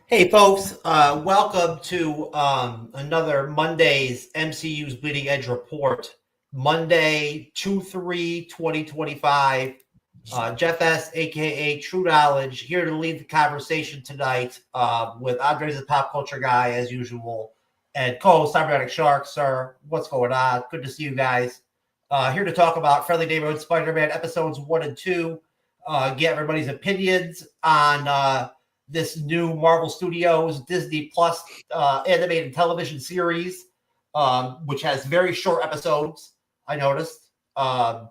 Hey folks, welcome to another Monday's MCU's Bleeding Edge Report. Monday, 2/3/2025. Jeff S., aka True Knowledge, here to lead the conversation tonight with Andres the Pop Culture Guy, as usual, and co-host Cyberneticshark. Sir, what's going on? Good to see you guys. Here to talk about Friendly Neighborhood Spider-Man episodes 1 and 2. Get everybody's opinions on this new Marvel Studios Disney Plus animated television series, which has very short episodes, I noticed. So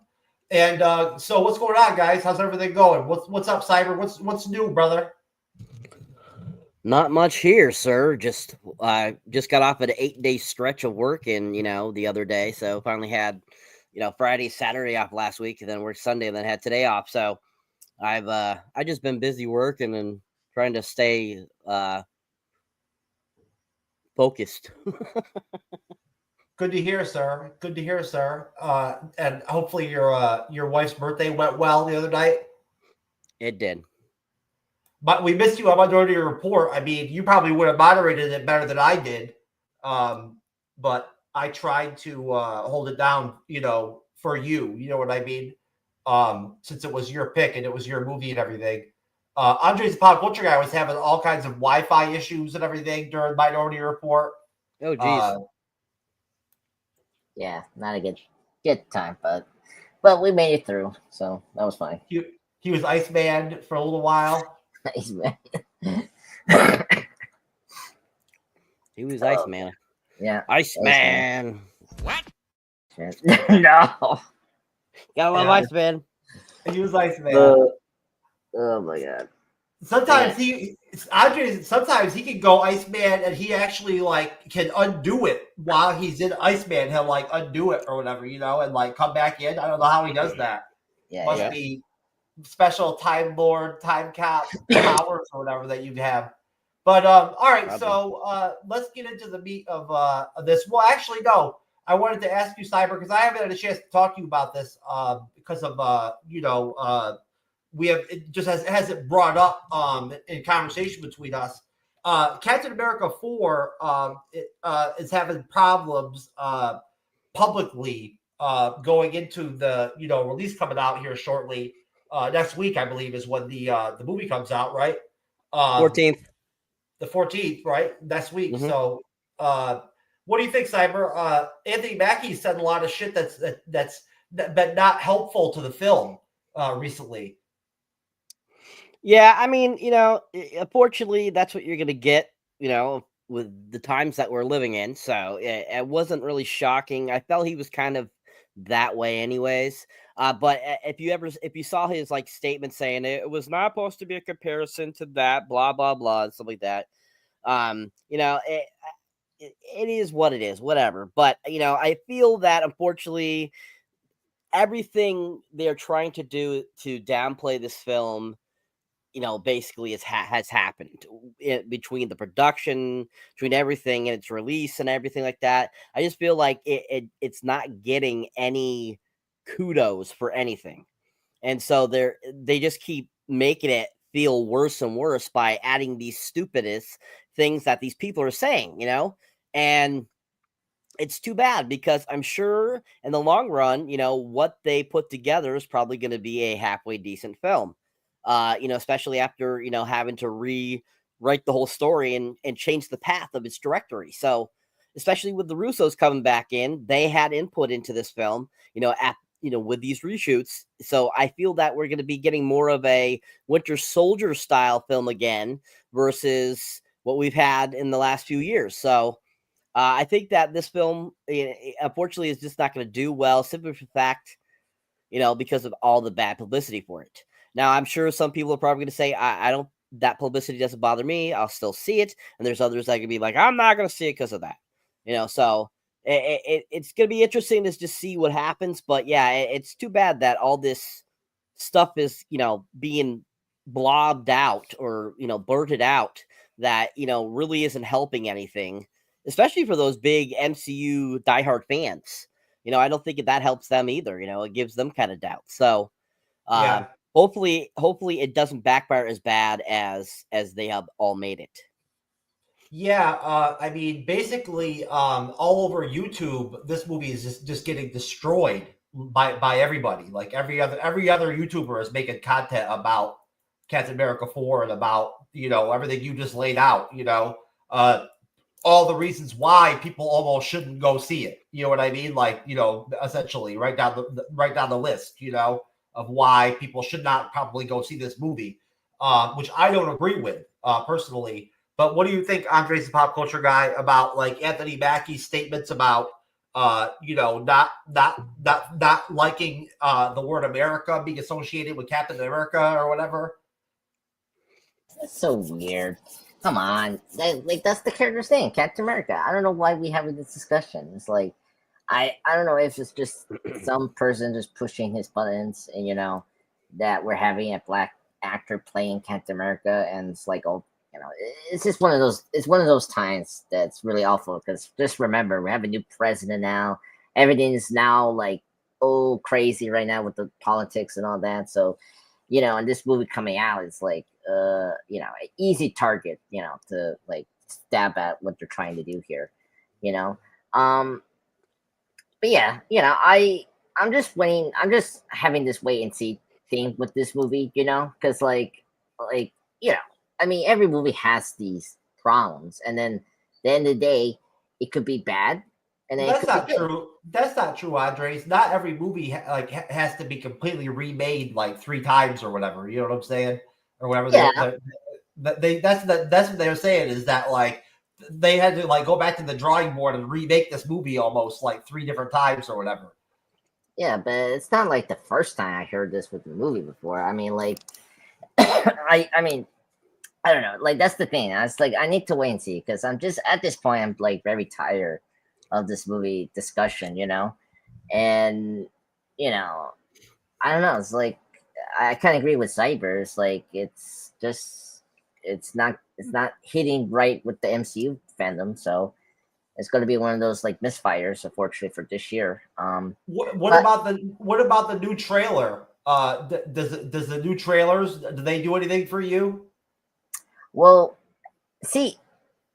what's going on, guys? How's everything going? What's up, Cyber? What's new, brother? Not much here, sir. Just got off an 8-day stretch of work, and the other day, so finally had Friday, Saturday off last week, and then worked Sunday, and then had today off. So I just been busy working and trying to stay focused. Good to hear, sir. Good to hear, sir. And hopefully your wife's birthday went well the other night. It did. But we missed you on Minority Report. I mean, you probably would have moderated it better than I did. But I tried to hold it down, for you. You know what I mean? Since it was your pick and it was your movie and everything. Andres the Pop Culture Guy was having all kinds of Wi-Fi issues and everything during Minority Report. Oh, geez. Yeah, not a good time, but we made it through, so that was fine. He was Iceman for a little while. Iceman. He was Iceman. Yeah. Iceman. What? No. Gotta love Iceman. He was Iceman. Oh my god. Sometimes sometimes he can go Iceman and he actually can undo it while he's in Iceman. He'll undo it or whatever, and come back in. I don't know how he does that. Yeah, Must be special Time Lord, time cap powers or whatever that you have. But all right, Probably. So let's get into the meat of this. Well, actually, no. I wanted to ask you, Cyber, because I haven't had a chance to talk to you about this because of we have it just hasn't brought up in conversation between us. Captain America 4 is having problems publicly going into the release coming out here shortly. Next week, I believe, is when the movie comes out, right? 14th. The 14th, right? Next week. Mhm. So what do you think, Cyber? Anthony Mackie said a lot of shit that's been not helpful to the film recently. Yeah, I mean, unfortunately, that's what you're going to get, with the times that we're living in. So it wasn't really shocking. I felt he was kind of that way anyways. But if you saw his statement saying it was not supposed to be a comparison to that, blah, blah, blah, and stuff like that. It is what it is, whatever. But, I feel that unfortunately everything they're trying to do to downplay this film, basically has happened between the production, between everything and its release and everything like that. I just feel like it's not getting any kudos for anything. And so they just keep making it feel worse and worse by adding these stupidest things that these people are saying, and it's too bad because I'm sure in the long run, what they put together is probably going to be a halfway decent film. Especially after, having to rewrite the whole story and change the path of its directory. So, especially with the Russos coming back in, they had input into this film, with these reshoots. So I feel that we're going to be getting more of a Winter Soldier style film again versus what we've had in the last few years. So I think that this film, unfortunately, is just not going to do well simply for the fact, because of all the bad publicity for it. Now, I'm sure some people are probably going to say, I don't, that publicity doesn't bother me. I'll still see it. And there's others that can be like, I'm not going to see it because of that. So it's going to be interesting to just see what happens. But yeah, it's too bad that all this stuff is, being blobbed out or, blurted out that, really isn't helping anything, especially for those big MCU diehard fans. I don't think that helps them either. It gives them kind of doubt. So, Yeah. hopefully it doesn't backfire as bad as they have all made it. Yeah, I mean, basically, all over YouTube, this movie is just getting destroyed by everybody. Like every other YouTuber is making content about Captain America 4 and about everything you just laid out. All the reasons why people almost shouldn't go see it. You know what I mean? Like essentially, right down the list. Of why people should not probably go see this movie, which I don't agree with personally. But what do you think, Andre's the pop culture guy, about like Anthony Mackie's statements about not liking the word America being associated with Captain America or whatever? That's so weird. Come on, that's the character's thing, Captain America. I don't know why we having this discussion. It's like I don't know if it's just some person just pushing his buttons, and that we're having a black actor playing Captain America, and it's like, oh, it's just one of those. It's one of those times that's really awful, because just remember, we have a new president now. Everything is now like crazy right now with the politics and all that. So, and this movie coming out is like an easy target, to like stab at what they're trying to do here, you know. But yeah, I'm just waiting. I'm just having this wait and see thing with this movie, because like you know, I mean, every movie has these problems, and then at the end of the day, it could be bad, and then That's not true. That's not true, Andres. Not every movie has to be completely remade like 3 times or whatever. You know what I'm saying? Or whatever. Yeah, That's what they're saying, is that like they had to like go back to the drawing board and remake this movie almost like 3 different times or whatever. yeah, but it's not like the first time I heard this with the movie before. I mean, like, I mean, I don't know. Like, that's the thing. I was like, I need to wait and see, because I'm just at this point, I'm like very tired of this movie discussion, and you know, I don't know. It's like I kind of agree with Cyber. It's like it's not hitting right with the MCU fandom, so it's going to be one of those like misfires, unfortunately, for this year. What But about the new trailer? Does the new trailers, do they do anything for you? well, see,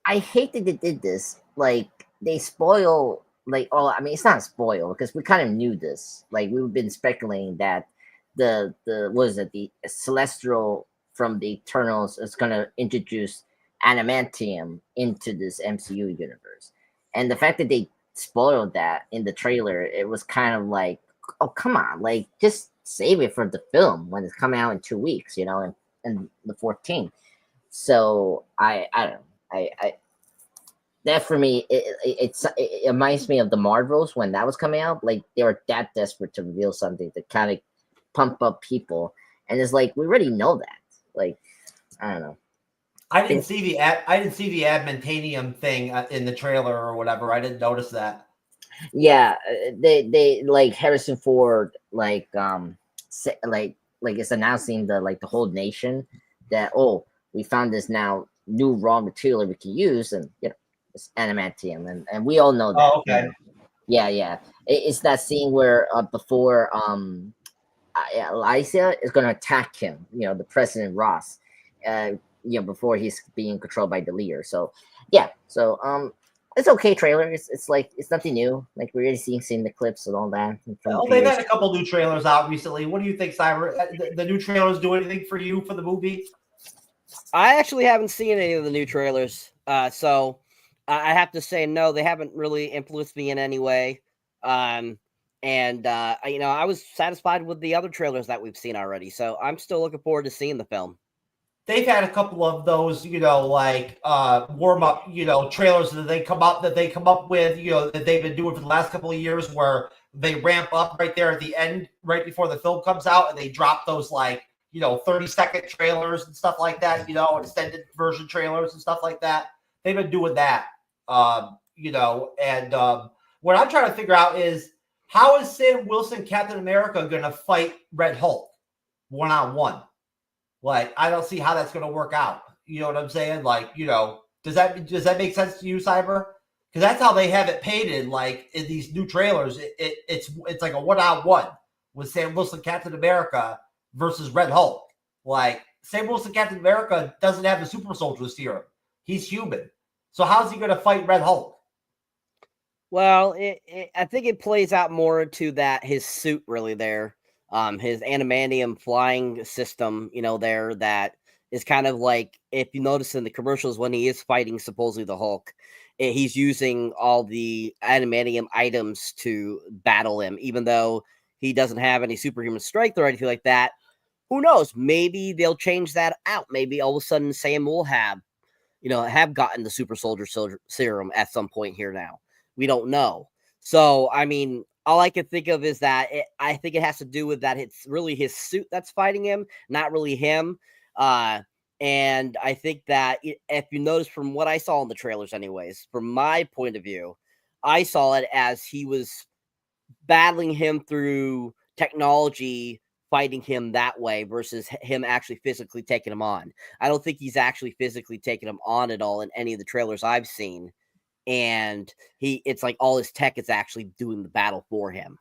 I hate that they did this. Like, they spoil, like, oh, I mean, it's not a spoil, because we kind of knew this. Like, we've been speculating that the what is it, the Celestial from the Eternals is gonna introduce adamantium into this MCU universe, and the fact that they spoiled that in the trailer, it was kind of like, oh, come on, like, just save it for the film when it's coming out in 2 weeks, and the 14th. So I don't know. I that for me, it reminds me of the Marvels when that was coming out. Like, they were that desperate to reveal something to kind of pump up people, and it's like, we already know that. Like, I don't know. I didn't see the adamantium thing in the trailer or whatever. I didn't notice that. Yeah, they like Harrison Ford, like like it's announcing the whole nation that, oh, we found this now new raw material we can use, and it's adamantium, and we all know that. Oh, okay. Yeah, yeah. It's that scene where before Elysia is going to attack him, the President Ross, before he's being controlled by the leader. So yeah, so it's okay trailer. It's like, it's nothing new. Like, we're already seeing the clips and all that from the Well, they've previous. had a couple new trailers out recently. What do you think, Cyber? The new trailers do anything for you for the movie? I actually haven't seen any of the new trailers, so I have to say no. They haven't really influenced me in any way. And I was satisfied with the other trailers that we've seen already. So I'm still looking forward to seeing the film. They've had a couple of those, like warm up, trailers that they come up with, that they've been doing for the last couple of years, where they ramp up right there at the end, right before the film comes out, and they drop those 30-second trailers and stuff like that, extended version trailers and stuff like that. They've been doing that, and what I'm trying to figure out is, how is Sam Wilson, Captain America, going to fight Red Hulk one-on-one? Like, I don't see how that's going to work out. You know what I'm saying? Like, does that make sense to you, Cyber? Because that's how they have it painted. Like, in these new trailers, it's like a one-on-one with Sam Wilson, Captain America versus Red Hulk. Like, Sam Wilson, Captain America doesn't have the super soldier serum. He's human. So how's he going to fight Red Hulk? Well, I think it plays out more to that his suit really there, his animanium flying system, there that is kind of like, if you notice in the commercials when he is fighting supposedly the Hulk, he's using all the animanium items to battle him, even though he doesn't have any superhuman strength or anything like that. Who knows? Maybe they'll change that out. Maybe all of a sudden Sam will have gotten the super soldier serum at some point here now. We don't know. So, I mean, all I can think of is that I think it has to do with that it's really his suit that's fighting him, not really him. And I think that if you notice from what I saw in the trailers anyways, from my point of view, I saw it as he was battling him through technology, fighting him that way versus him actually physically taking him on. I don't think he's actually physically taking him on at all in any of the trailers I've seen. And it's like all his tech is actually doing the battle for him.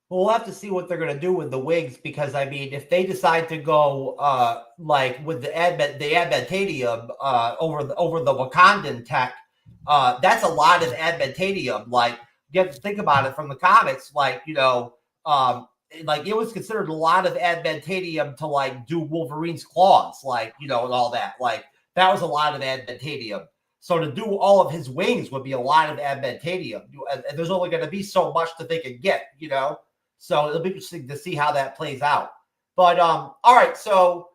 Well, we'll have to see what they're going to do with the wigs, because I mean, if they decide to go like with the adamantium over the Wakandan tech, that's a lot of adamantium. Like, you have to think about it from the comics. Like, like it was considered a lot of adamantium to like do Wolverine's claws, like, and all that. Like, that was a lot of adamantium. So to do all of his wings would be a lot of adamantium. And there's only going to be so much that they can get, So it'll be interesting to see how that plays out. But all right, so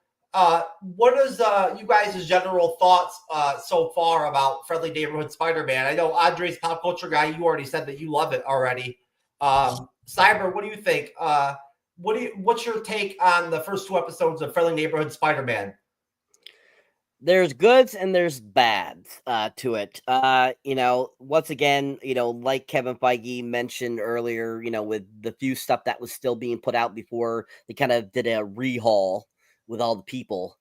what is you guys' general thoughts so far about Friendly Neighborhood Spider-Man? I know Andre's pop culture guy. You already said that you love it already. Cyber, what do you think? What's your take on the first 2 episodes of Friendly Neighborhood Spider-Man? There's goods and there's bads to it. Once again, like Kevin Feige mentioned earlier, with the few stuff that was still being put out before they kind of did a rehaul with all the people.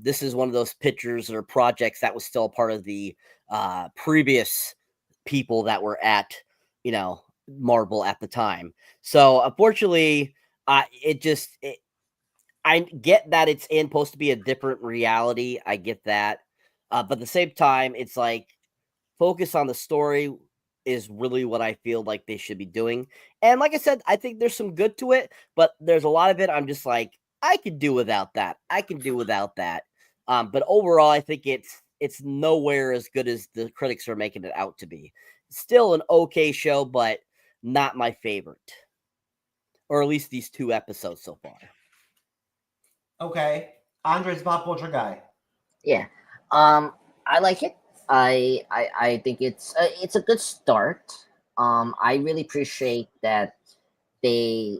This is one of those pictures or projects that was still part of the previous people that were at, Marvel at the time. So unfortunately, I get that it's supposed to be a different reality. I get that. But at the same time, it's like focus on the story is really what I feel like they should be doing. And like I said, I think there's some good to it, but there's a lot of it I'm just like, I could do without that. I can do without that. But overall, I think it's nowhere as good as the critics are making it out to be. Still an okay show, but not my favorite. Or at least these 2 episodes so far. Okay, Andre's pop culture guy. Yeah, I like it. I think it's a good start. I really appreciate that they,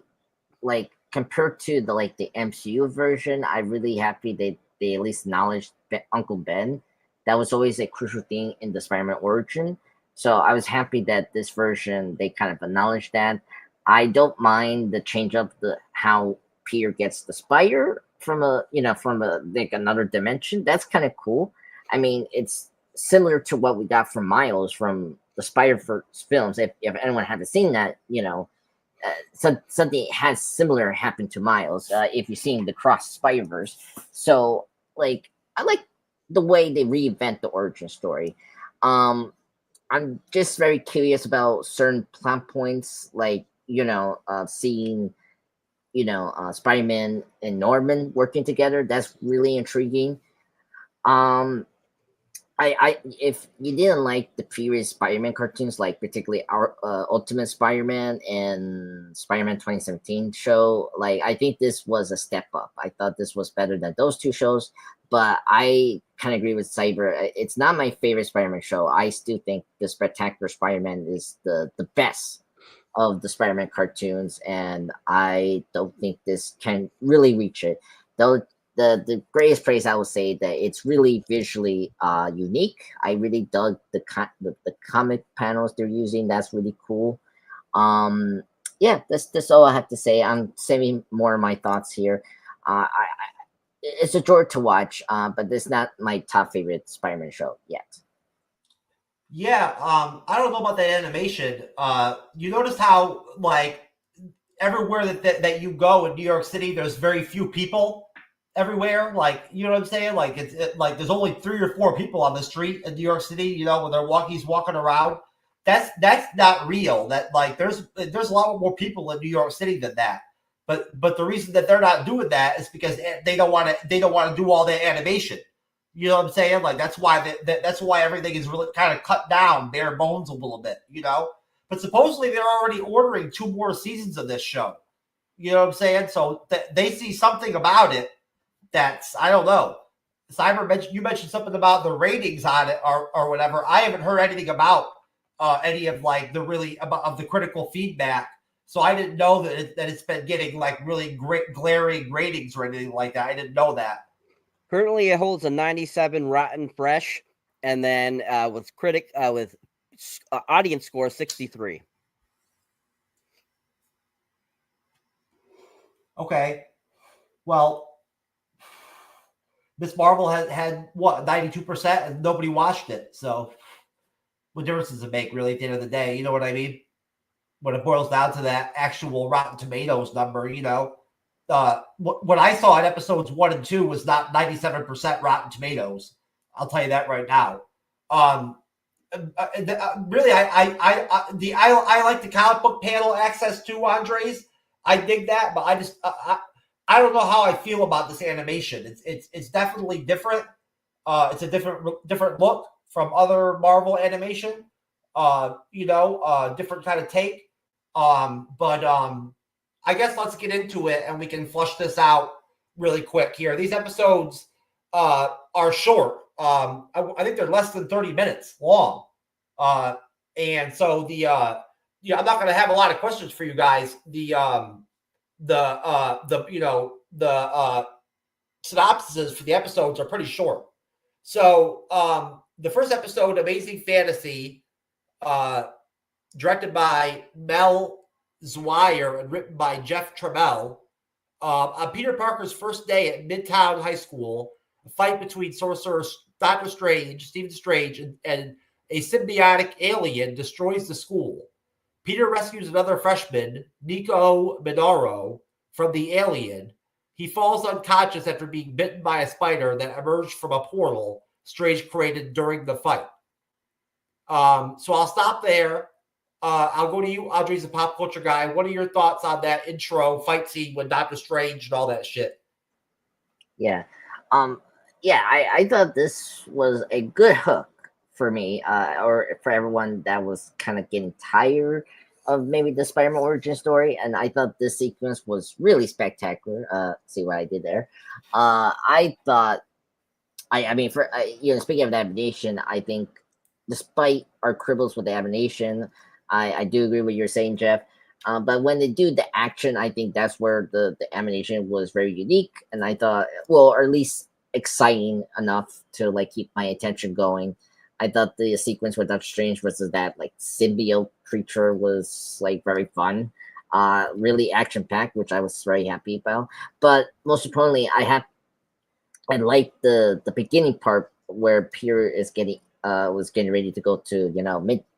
like, compared to the MCU version. I'm really happy they at least acknowledged Uncle Ben. That was always a crucial thing in the Spider-Man origin. So I was happy that this version they kind of acknowledged that. I don't mind the change of how Peter gets the spider from like another dimension. That's kind of cool. I mean, it's similar to what we got from Miles from the Spider-Verse films. If anyone haven't seen that, something has similar happened to Miles. If you've seen the Cross Spider-Verse, so like I like the way they reinvent the origin story. I'm just very curious about certain plot points, like seeing Spider-Man and Norman working together. That's really intriguing. I if you didn't like the previous Spider-Man cartoons, like particularly our Ultimate Spider-Man and Spider-Man 2017 show, like I think this was a step up. I thought this was better than those 2 shows, but I kind of agree with Cyber. It's not my favorite Spider-Man show. I still think the Spectacular Spider-Man is the best of the Spider-Man cartoons, and I don't think this can really reach it. Though the greatest praise I would say that it's really visually unique. I really dug the comic panels they're using. That's really cool. Yeah, that's all I have to say. I'm saving more of my thoughts here. It's a joy to watch, but it's not my top favorite Spider-Man show yet. Yeah, I don't know about that animation. You notice how, like, everywhere that you go in New York City, there's very few people. everywhere. Like, you know what I'm saying? Like like there's only 3 or 4 people on the street in New York City. You know, when he's walking around. That's not real. That like there's a lot more people in New York City than that. But the reason that they're not doing that is because they don't want to do all that animation. You know what I'm saying? Like that's why that's why everything is really kind of cut down, bare bones a little bit. You know. But supposedly they're already ordering 2 more seasons of this show. You know what I'm saying? So they see something about it that's, I don't know. You mentioned something about the ratings on it or whatever. I haven't heard anything about any of like of the critical feedback. So I didn't know that it's been getting like really great glaring ratings or anything like that. I didn't know that. Currently, it holds a 97 Rotten Fresh, and then with audience score 63. Okay, well, Miss Marvel had what 92%, and nobody watched it. So, what difference does it make really at the end of the day? You know what I mean? When it boils down to that actual Rotten Tomatoes number, you know, what I saw in episodes 1 and 2 was not 97% Rotten Tomatoes. I'll tell you that right now. Really, I like the comic book panel access to Andres. I dig that, but I don't know how I feel about this animation. It's definitely different. It's a different look from other Marvel animation. Different kind of take. But I guess let's get into it and we can flush this out really quick here. These episodes are short. I think they're less than 30 minutes long. And so I'm not going to have a lot of questions for you guys. The synopses for the episodes are pretty short. So the first episode, Amazing Fantasy, directed by Mel Zwyer and written by Jeff Trammell. On Peter Parker's first day at Midtown High School, a fight between Sorcerer Stephen Strange, and a symbiotic alien destroys the school. Peter rescues another freshman, Nico Minoro, from the alien. He falls unconscious after being bitten by a spider that emerged from a portal Strange created during the fight. So I'll stop there. I'll go to you, Audrey's the pop culture guy. What are your thoughts on that intro fight scene with Doctor Strange and all that shit? Yeah. I thought this was a good hook for me, or for everyone that was kind of getting tired of maybe the Spider-Man origin story. And I thought this sequence was really spectacular. See what I did there? I thought, speaking of animation, I think despite our quibbles with the animation, I do agree with what you're saying, Jeff. But when they do the action, I think that's where the animation was very unique. And I thought, or at least exciting enough to like keep my attention going. I thought the sequence with Doctor Strange versus that like symbiote creature was like very fun, really action packed, which I was very happy about. But most importantly, I liked the beginning part where Peter is was getting ready to go to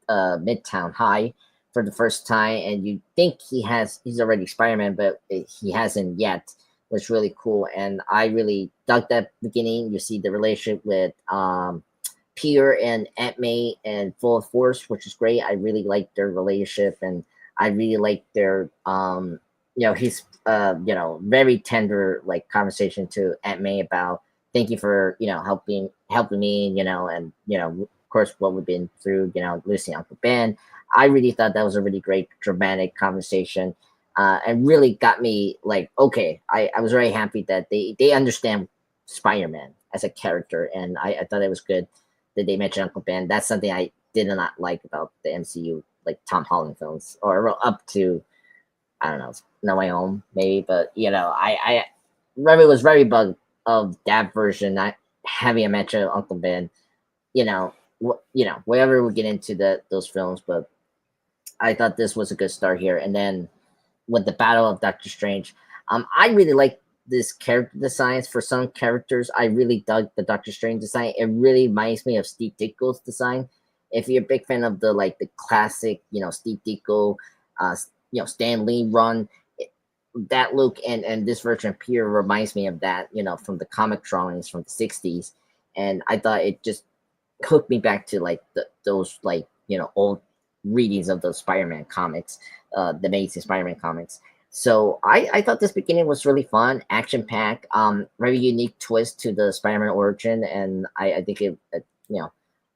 Midtown High for the first time, and you think he's already Spider-Man, but he hasn't yet, which is really cool. And I really dug that beginning. You see the relationship with Peter and Aunt May and Full Force, which is great. I really like their relationship, and I really like their his very tender like conversation to Aunt May about thank you for helping me, and of course what we've been through, losing Uncle Ben. I really thought that was a really great dramatic conversation, and really got me like, okay, I was very happy that they understand Spider-Man as a character, and I thought it was good that they mentioned Uncle Ben. That's something I did not like about the MCU, like Tom Holland films, or up to, I don't know, No Way Home maybe, but I was very bugged of that version not having a mention of Uncle Ben. Whatever we get into those films, but I thought this was a good start here. And then with the Battle of Doctor Strange, I really like this character designs for some characters. I really dug the Doctor Strange design. It really reminds me of Steve Ditko's design. If you're a big fan of the classic, Steve Ditko, Stan Lee run, that look and this version of Peter reminds me of that, from the comic drawings from the 60s. And I thought it just hooked me back to like those like, old readings of those Spider-Man comics, the Amazing Spider-Man comics. So I thought this beginning was really fun, action packed, very unique twist to the Spider-Man origin, and I think it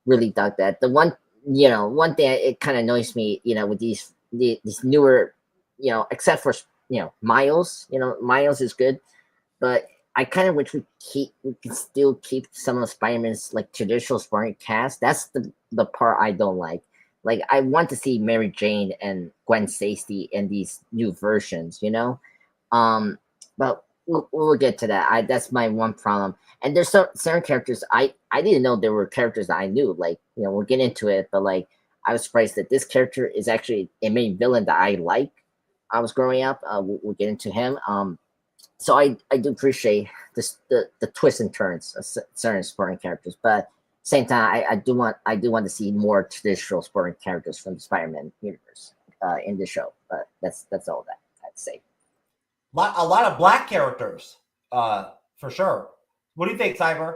really dug that. The one thing it kind of annoys me, with these newer, except for Miles, Miles is good, but I kind of wish we can still keep some of Spider-Man's like traditional Spider-Man cast. That's the part I don't like. Like I want to see Mary Jane and Gwen Stacy in these new versions, but we'll get to that. That's my one problem. And there's certain characters I didn't know there were characters that I knew. Like we'll get into it, but like I was surprised that this character is actually a main villain that I like. I was growing up. We'll get into him. So I do appreciate the twists and turns of certain sporting characters, but same time I do want to see more traditional sporting characters from the Spider-Man universe in the show. But that's all that I'd say. A lot of black characters, for sure. What do you think, Cyber?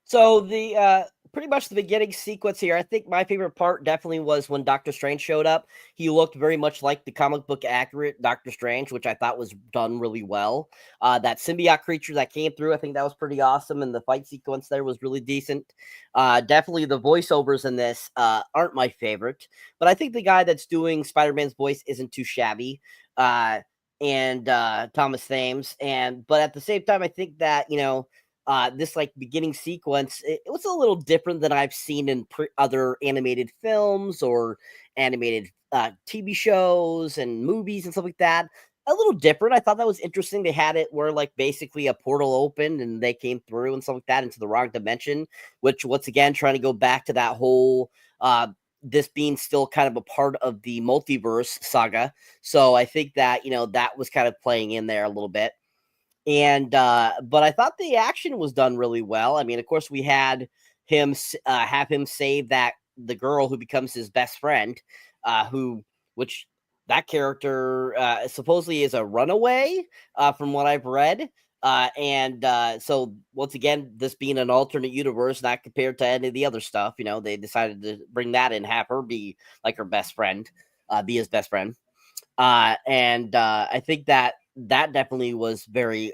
So the pretty much the beginning sequence here, I think my favorite part definitely was when Doctor Strange showed up. He looked very much like the comic book accurate Doctor Strange, which I thought was done really well. That symbiote creature that came through, I think that was pretty awesome, and the fight sequence there was really decent. Definitely the voiceovers in this aren't my favorite, but I think the guy that's doing Spider-Man's voice isn't too shabby. And Thomas Thames, but at the same time, I think that this like beginning sequence, it was a little different than I've seen in other animated films or animated TV shows and movies and stuff like that. A little different. I thought that was interesting. They had it where like basically a portal opened and they came through and stuff like that into the wrong dimension, which once again trying to go back to that whole this being still kind of a part of the multiverse saga. So I think that that was kind of playing in there a little bit. And but I thought the action was done really well. I mean, of course, we had him have him save the girl who becomes his best friend, which that character supposedly is a runaway, from what I've read. So once again, this being an alternate universe, not compared to any of the other stuff, they decided to bring that in, have her be like her best friend, be his best friend. I think that definitely was very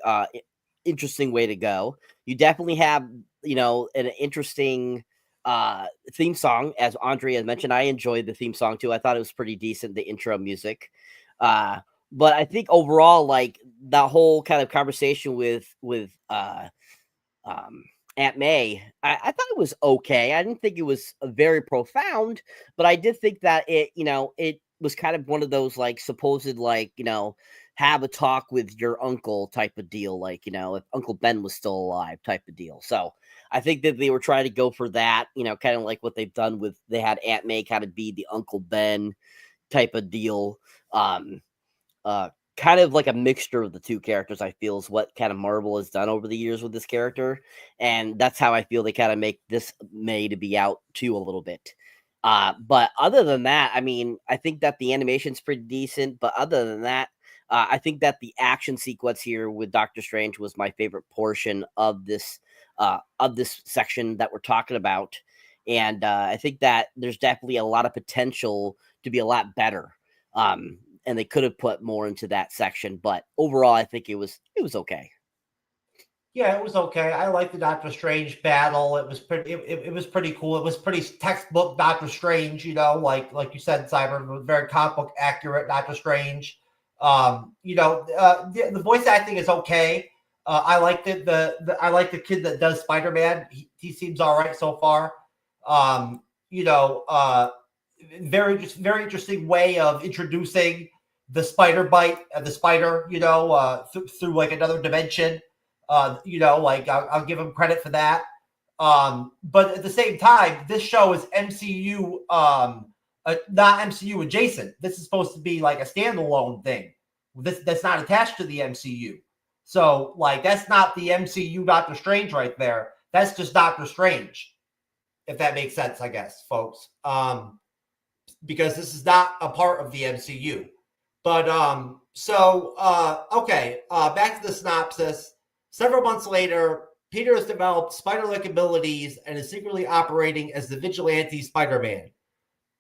interesting way to go. You definitely have an interesting theme song, as Andre has mentioned. I enjoyed the theme song too. I thought it was pretty decent, the intro music. But I think overall, like that whole kind of conversation with Aunt May, I thought it was okay. I didn't think it was very profound, but I did think that it was kind of one of those like supposed like have a talk with your uncle type of deal, like if Uncle Ben was still alive type of deal. So I think that they were trying to go for that, kind of like what they've done with, they had Aunt May kind of be the Uncle Ben type of deal. Kind of like a mixture of the two characters, I feel, is what kind of Marvel has done over the years with this character. And that's how I feel they kind of make this May to be out too a little bit. But other than that, I mean, I think that the animation's pretty decent. But other than that, I think that the action sequence here with Doctor Strange was my favorite portion of this section that we're talking about. And I think that there's definitely a lot of potential to be a lot better. And they could have put more into that section, but overall, I think it was okay. Yeah, it was okay. I liked the Doctor Strange battle. It was pretty. It was pretty cool. It was pretty textbook Doctor Strange. Like you said, Cyber, very comic book accurate Doctor Strange. The voice acting is okay. I liked it. I like the kid that does Spider-Man. He seems all right so far. Very interesting way of introducing the spider bite and the spider, through like another dimension. I'll give him credit for that. But at the same time, this show is MCU, not MCU adjacent. This is supposed to be like a standalone thing. That's not attached to the MCU. So like that's not the MCU Doctor Strange right there. That's just Doctor Strange, if that makes sense, I guess, folks. Because this is not a part of the MCU. But okay, back to the synopsis. Several months later, Peter has developed spider-like abilities and is secretly operating as the vigilante Spider-Man.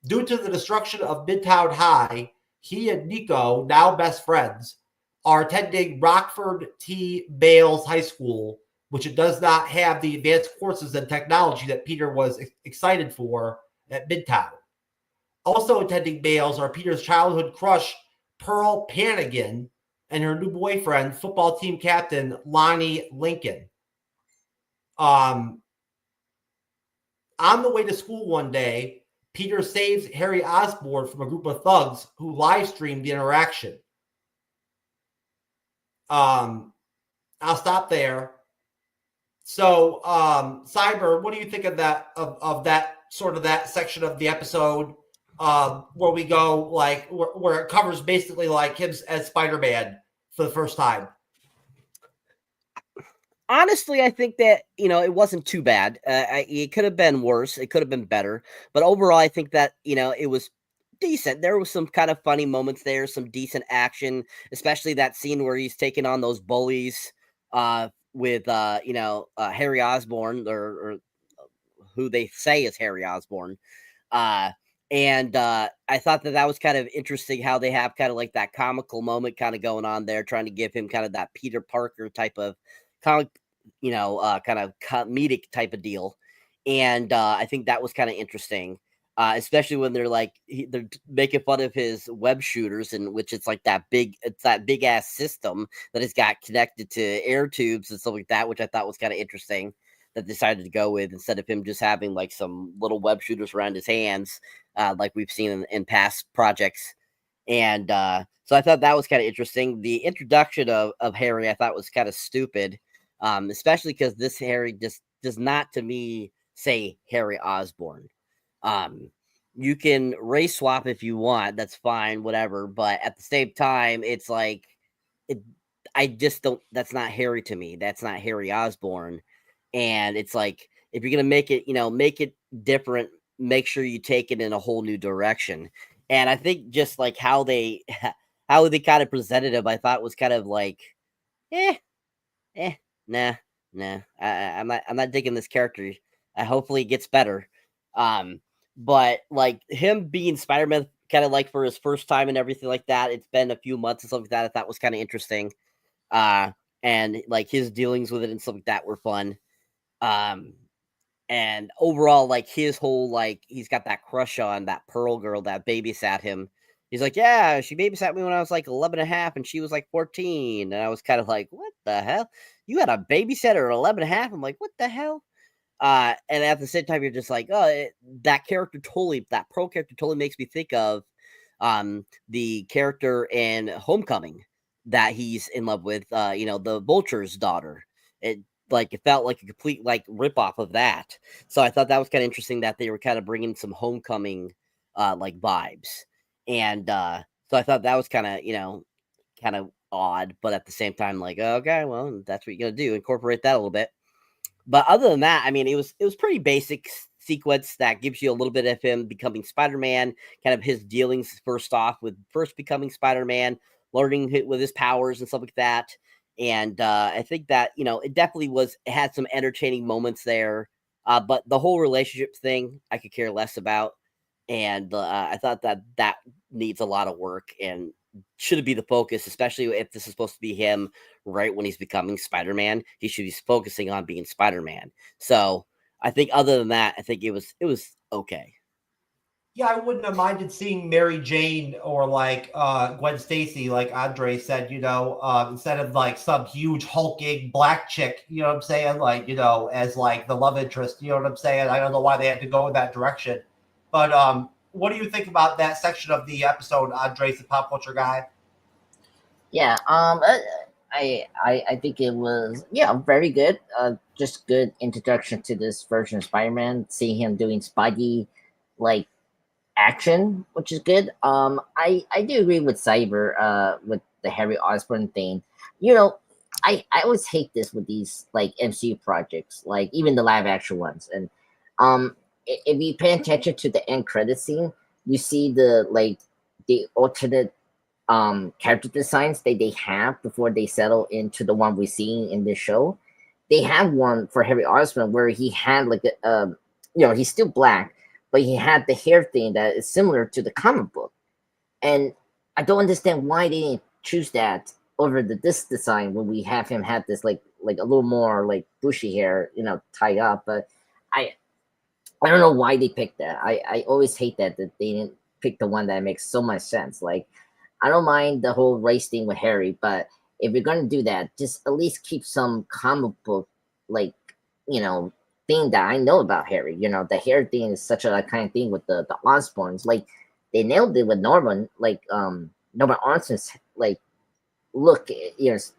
Due to the destruction of Midtown High, he and Nico, now best friends, are attending Rockford T. Bales High School, which it does not have the advanced courses and technology that Peter was excited for at Midtown. Also attending Bales are Peter's childhood crush, Pearl Panigan, and her new boyfriend, football team captain Lonnie Lincoln. On the way to school one day, Peter saves Harry Osborn from a group of thugs who live streamed the interaction. I'll stop there. So, Cyber, what do you think of that? Of that sort of that section of the episode where we go like where it covers basically like him as Spider-Man for the first time? Honestly, I think that, it wasn't too bad. It could have been worse. It could have been better. But overall, I think that, it was decent. There was some kind of funny moments there, some decent action, especially that scene where he's taking on those bullies with, Harry Osborn, or who they say is Harry Osborn. And I thought that was kind of interesting how they have kind of like that comical moment kind of going on there, trying to give him kind of that Peter Parker type of comic, kind of comedic type of deal. And I think that was kind of interesting, especially when they're making fun of his web shooters, and which it's that big ass system that has got connected to air tubes and stuff like that, which I thought was kind of interesting that they decided to go with instead of him just having like some little web shooters around his hands, like we've seen in past projects. And so I thought that was kind of interesting. The introduction of Harry I thought was kind of stupid, especially because this Harry just does not, to me, say Harry Osborn. You can race swap if you want, that's fine, whatever. But at the same time, it's like, I just don't. That's not Harry to me. That's not Harry Osborn. And it's like, if you're gonna make it different, make sure you take it in a whole new direction. And I think just like how they kind of presented him, I thought was kind of like, nah. I'm not digging this character. Hopefully it gets better. But like him being Spider-Man, kind of like for his first time and everything like that, it's been a few months and stuff like that. I thought was kind of interesting. And like his dealings with it and stuff like that were fun. And overall, like his whole, like, he's got that crush on that Pearl girl that babysat him. He's like, yeah, she babysat me when I was like 11 and a half and she was like 14. And I was kind of like, what the hell? You had a babysitter at 11 and a half? I'm like, what the hell? And at the same time, you're just like, oh, that Pearl character totally makes me think of the character in Homecoming that he's in love with, the Vulture's daughter. It felt like a complete ripoff of that. So I thought that was kind of interesting that they were kind of bringing some Homecoming vibes. And so I thought that was kind of odd, but at the same time, like, okay, well, that's what you're gonna do, incorporate that a little bit. But other than that, I mean, it was pretty basic sequence that gives you a little bit of him becoming Spider-Man, kind of his dealings first off with first becoming Spider-Man, learning with his powers and stuff like that. And I think that, it definitely had some entertaining moments there. But the whole relationship thing, I could care less about. And I thought that needs a lot of work and should be the focus, especially if this is supposed to be him right when he's becoming Spider-Man. He should be focusing on being Spider-Man. So I think other than that, I think it was okay. Yeah, I wouldn't have minded seeing Mary Jane or Gwen Stacy, like Andre said, instead of like some huge hulking black chick, you know what I'm saying? As the love interest, you know what I'm saying? I don't know why they had to go in that direction. But what do you think about that section of the episode, Andre's the pop culture guy? Yeah, I think it was very good. Just good introduction to this version of Spider-Man. Seeing him doing Spidey action, which is good. I do agree with Cyber with the Harry Osborn thing. I always hate this with these MCU projects, even the live action ones. And if you pay attention to the end credit scene, you see the alternate character designs that they have before they settle into the one we're seeing in this show. They have one for Harry Osborn where he had like he's still black, but he had the hair thing that is similar to the comic book. And I don't understand why they didn't choose that over this design when we have him have this like a little more like bushy hair, tied up. But I don't know why they picked that. I always hate that they didn't pick the one that makes so much sense. Like, I don't mind the whole race thing with Harry, but if you're gonna do that, just at least keep some comic book like thing that I know about Harry. The hair thing is such a kind of thing with the Osborns. Like, they nailed it with Norman. Like Norman Osborn's like look,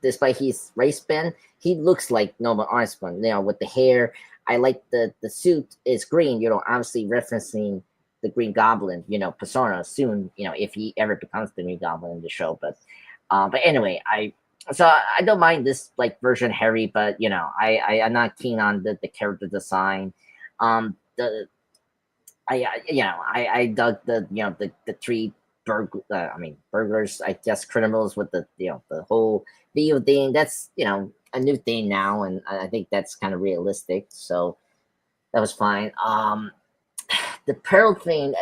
despite his race band, he looks like Norman Osborn. With the hair. I like the suit is green. Obviously referencing the Green Goblin, persona soon, if he ever becomes the Green Goblin in the show. But anyway, I don't mind this like version Harry, but I'm not keen on the character design. The I dug the three burglars, I guess criminals with the the whole video thing. That's a new thing now, and I think that's kind of realistic. So that was fine. The pearl thing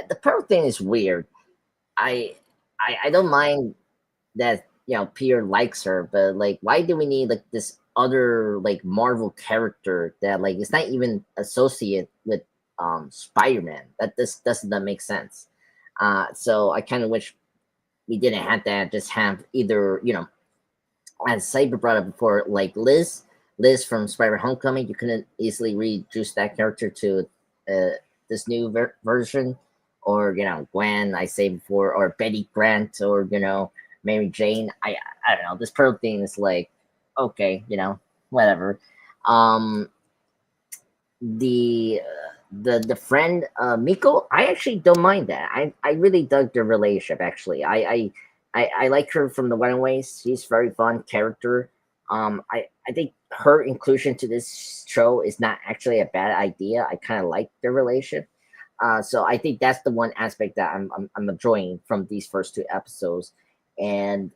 is weird. I don't mind that Peter likes her, but like, why do we need like this other like Marvel character that like it's not even associated with Spider-Man? This doesn't make sense. So I kind of wish we didn't have that. Just have either as Cyber brought up before, like Liz from Spider Homecoming. You couldn't easily reduce that character to this new version, or Gwen, I say before, or Betty Grant, or Mary Jane. I don't know. This Pearl thing is like, okay, whatever. The friend Miko, I actually don't mind that. I really dug their relationship. Actually, I like her from the Runaways. She's a very fun character. I think her inclusion to this show is not actually a bad idea. I kind of like their relationship. So I think that's the one aspect that I'm enjoying from these first two episodes. And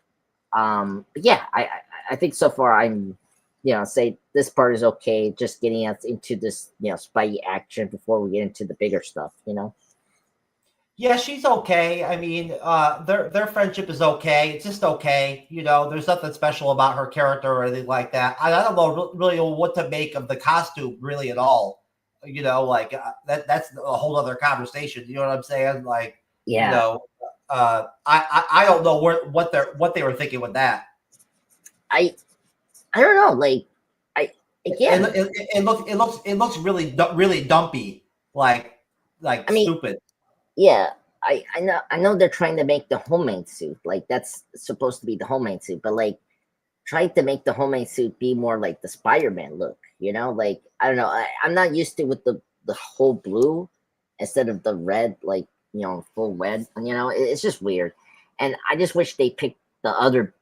yeah, I think so far I'm say this part is okay. Just getting us into this spidey action before we get into the bigger stuff. Yeah, she's okay. I mean, their friendship is okay. It's just okay. There's nothing special about her character or anything like that. I don't know really what to make of the costume really at all. Like that's a whole other conversation. You know what I'm saying? Like, Yeah. I don't know what they were thinking with that. I don't know. Like, again, it looks really dumpy. Like stupid. Yeah, I know they're trying to make the homemade suit like that's supposed to be the homemade suit, but like try to make the homemade suit be more like the Spider-Man look. Like, I don't know. I'm not used to with the whole blue instead of the red, like full red. It's just weird, and I just wish they picked the other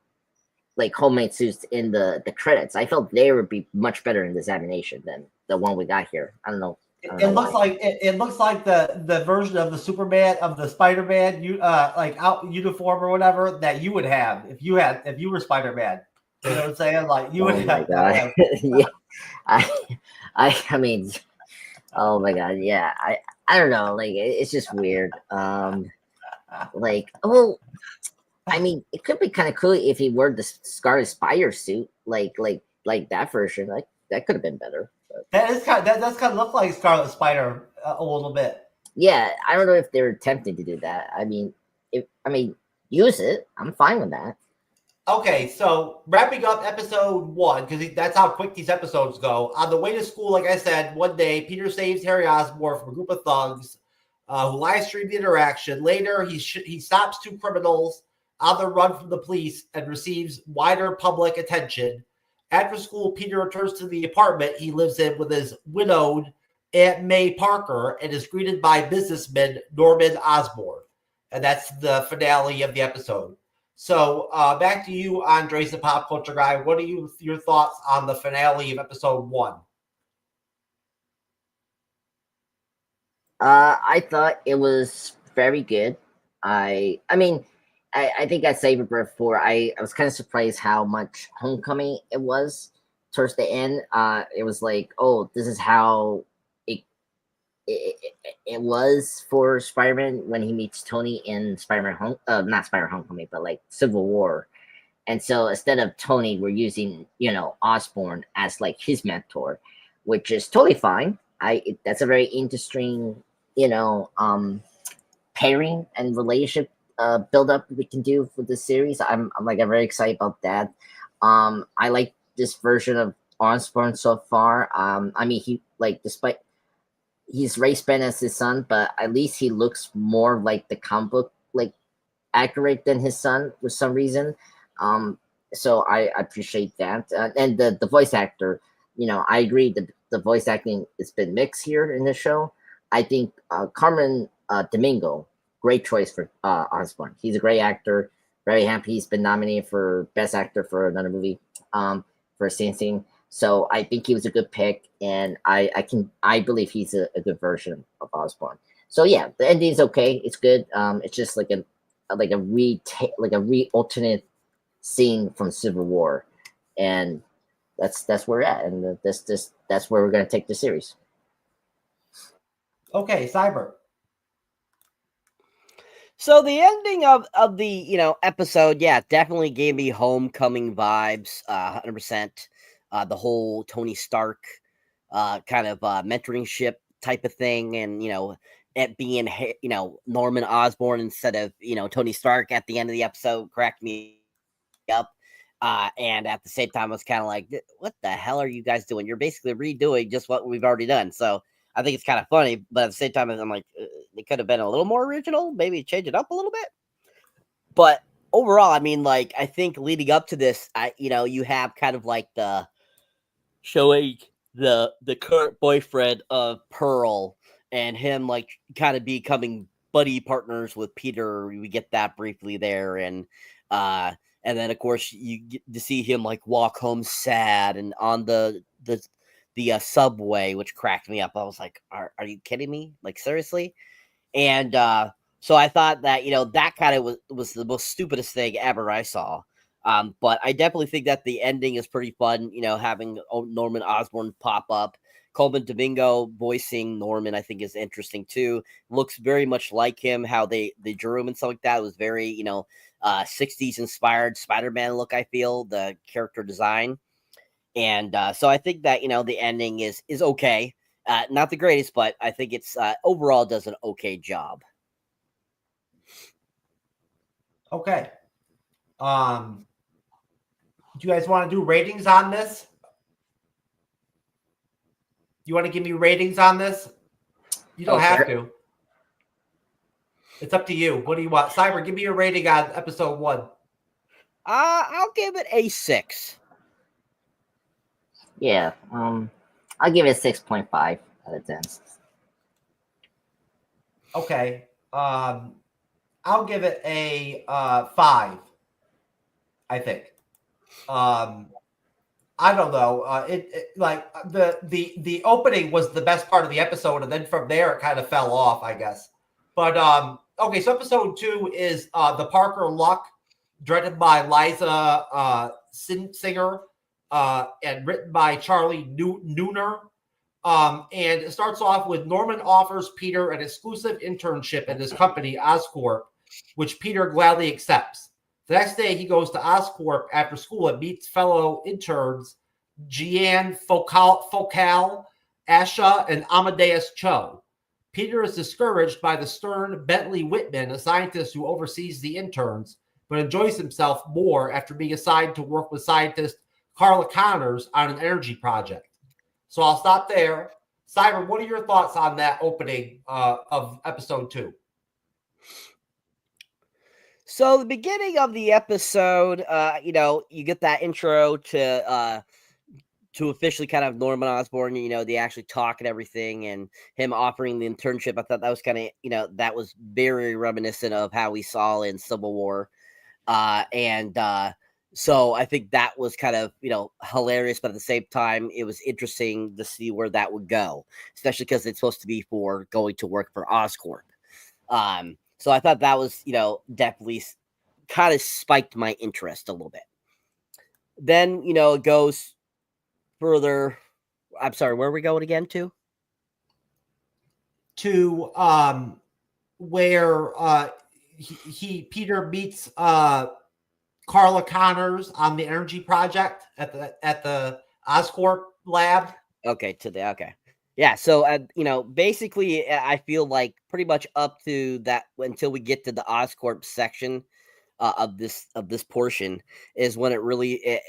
like homemade suits in the credits. I felt they would be much better in this animation than the one we got here. I don't know. It looks like the version of the Superman of the Spider-Man like out uniform or whatever that you would have if you were Spider-Man. You know what I'm saying? Like you would have. God. Yeah, I mean, oh my god, yeah. I don't know. Like, it's just weird. Like, well, I mean, it could be kind of cool if he wore the Scarlet Spider suit, like that version. Like, that could have been better. That does kind of look like Scarlet Spider a little bit. Yeah, I don't know if they're attempting to do that. I mean, use it. I'm fine with that. Okay, so wrapping up episode 1, because that's how quick these episodes go. On the way to school, like I said, one day Peter saves Harry Osborn from a group of thugs who live stream the interaction. Later, he stops 2 criminals on the run from the police and receives wider public attention. After school, Peter returns to the apartment he lives in with his widowed Aunt May Parker and is greeted by businessman Norman Osborn. And that's the finale of the episode. So back to you, Andres, the pop culture guy. What are your thoughts on the finale of episode 1? I thought it was very good. I mean, I think at Saber 4, I was kind of surprised how much homecoming it was towards the end. It was like, oh, this is how it was for Spider-Man when he meets Tony in Spider-Man not Spider-Man Homecoming, but like Civil War. And so instead of Tony, we're using, Osborn as like his mentor, which is totally fine. That's a very interesting, pairing and relationship build up we can do for this series. I'm very excited about that. I like this version of Osborn so far. I mean, he like despite he's race banned as his son, but at least he looks more like the comic book like accurate than his son for some reason. So I appreciate that. And the voice actor, I agree that the voice acting has been mixed here in the show. I think Carmen Domingo, great choice for Osborn. He's a great actor. Very happy he's been nominated for Best Actor for another movie, for Sing Sing. So I think he was a good pick, and I believe he's a good version of Osborn. So yeah, the ending is okay. It's good. It's just like a alternate scene from Civil War, and that's where we're at, and that's where we're gonna take the series. Okay, Cyber. So the ending of the episode, yeah, definitely gave me homecoming vibes, 100%. The whole Tony Stark kind of mentorship type of thing, and it being Norman Osborn instead of Tony Stark at the end of the episode cracked me up. And at the same time, I was kind of like, what the hell are you guys doing? You're basically redoing just what we've already done. So I think it's kind of funny, but at the same time, I'm like, it could have been a little more original, maybe change it up a little bit. But overall, I mean, like, I think leading up to this, you have kind of like the showing the current boyfriend of Pearl and him like kind of becoming buddy partners with Peter. We get that briefly there, and then of course you get to see him like walk home sad and on the subway, which cracked me up. I was like, are you kidding me? Like, seriously? And so I thought that that kind of was the most stupidest thing ever I saw. But I definitely think that the ending is pretty fun, having Norman Osborn pop up. Coleman Domingo voicing Norman, I think, is interesting too. Looks very much like him, how they drew him and stuff like that. It was very, 60s inspired Spider-Man look, I feel, the character design. And so I think that, the ending is okay. Not the greatest, but I think it's overall does an okay job. Okay. Do you guys want to do ratings on this? You want to give me ratings on this? You don't have to. It's up to you. What do you want? Cyber, give me your rating on episode 1. I'll give it a 6. Yeah. I'll give it 6.5 out of 10. Okay. I'll give it a 5, I think. I don't know. It like the opening was the best part of the episode, and then from there it kind of fell off, I guess. But okay, so episode 2 is the Parker Luck, directed by Liza Singer, and written by Charlie Nooner. And it starts off with Norman offers Peter an exclusive internship at his company, Oscorp, which Peter gladly accepts. The next day, he goes to Oscorp after school and meets fellow interns Gian Focal, Asha, and Amadeus Cho. Peter is discouraged by the stern Bentley Whitman, a scientist who oversees the interns, but enjoys himself more after being assigned to work with scientist Carla Connors on an energy project. So I'll stop there. Cyber, what are your thoughts on that opening of episode 2? So the beginning of the episode, you get that intro to officially kind of Norman Osborn, they actually talk and everything, and him offering the internship. I thought that was kind of, that was very reminiscent of how we saw in Civil War. So I think that was kind of, hilarious, but at the same time, it was interesting to see where that would go, especially because it's supposed to be for going to work for Oscorp. So I thought that was, definitely kind of spiked my interest a little bit. Then, you know, it goes further. I'm sorry, where are we going again to? To where Peter meets Carla Connors on the energy project at the Oscorp lab. Okay, yeah. So you know, basically, I feel like pretty much up to that until we get to the Oscorp section of this portion is when it really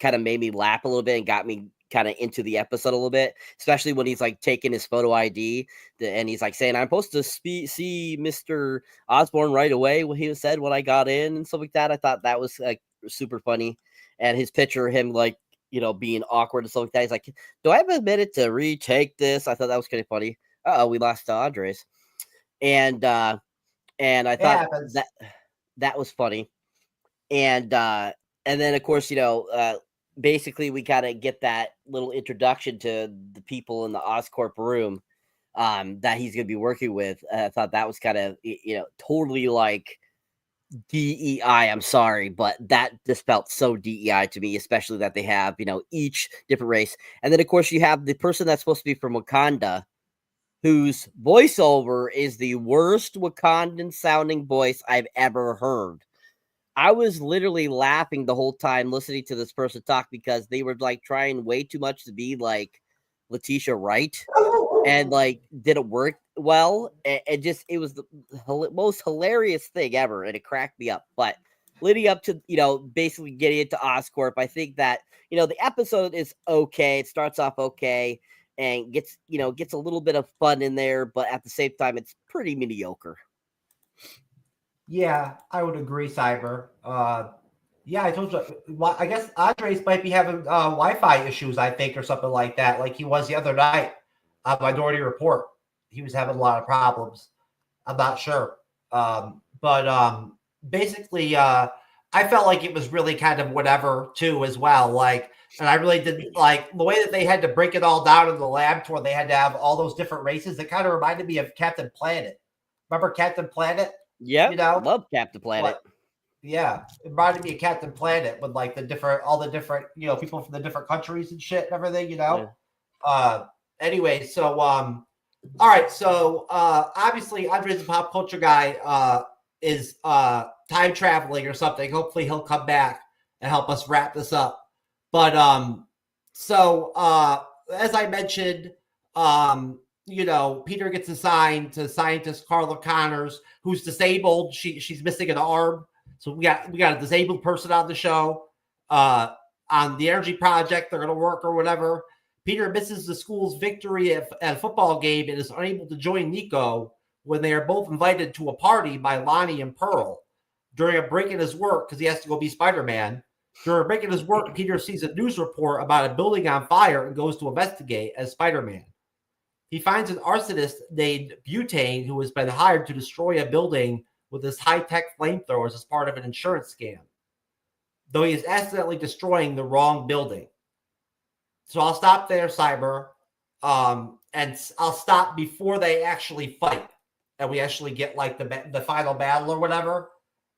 kind of made me laugh a little bit and got me kind of into the episode a little bit, especially when he's like taking his photo ID and he's like saying, "I'm supposed to see Mr. Osborne right away," when he said when I got in and stuff like that. I thought that was like super funny, and his picture, him like, you know, being awkward and stuff like that. He's like, "Do I have a minute to retake this?" I thought that was kind of funny. We lost Andres, and I thought that was funny, and then of course, you know, basically we gotta get that little introduction to the people in the Oscorp room that he's gonna be working with. I thought that was kind of, you know, totally like DEI. I'm sorry, but that just felt so DEI to me, especially that they have, you know, each different race. And then of course you have the person that's supposed to be from Wakanda, whose voiceover is the worst Wakandan sounding voice I've ever heard. I was literally laughing the whole time listening to this person talk because they were like trying way too much to be like Letitia Wright, and like didn't work well. And just, it was the most hilarious thing ever, and it cracked me up. But leading up to, you know, basically getting into Oscorp, I think that, you know, the episode is okay. It starts off okay and gets a little bit of fun in there, but at the same time, it's pretty mediocre. Yeah, I would agree, Cyber. Yeah, I told you. I guess Andres might be having Wi-Fi issues, I think, or something like that, like he was the other night on Minority Report. He was having a lot of problems. I'm not sure. But basically, I felt like it was really kind of whatever, too, as well. Like, and I really didn't like the way that they had to break it all down in the lab to where they had to have all those different races. It kind of reminded me of Captain Planet. Remember Captain Planet? Yeah, You know, love Captain Planet. Yeah, it reminded me of Captain Planet with like all the different, you know, people from the different countries and shit and everything, you know. Yeah. Anyway, so all right, so obviously Andre's a pop culture guy is time traveling or something. Hopefully he'll come back and help us wrap this up. But so as I mentioned, you know, Peter gets assigned to scientist Carla Connors, who's disabled. She's missing an arm. So we got a disabled person on the show. On the energy project, they're gonna work or whatever. Peter misses the school's victory at a football game and is unable to join Nico when they are both invited to a party by Lonnie and Pearl. During a break in his work, because he has to go be Spider-Man, during a break in his work, Peter sees a news report about a building on fire and goes to investigate as Spider-Man. He finds an arsonist named Butane who has been hired to destroy a building with his high-tech flamethrowers as part of an insurance scam, though he is accidentally destroying the wrong building. So I'll stop there, Cyber, and I'll stop before they actually fight and we actually get like the final battle or whatever.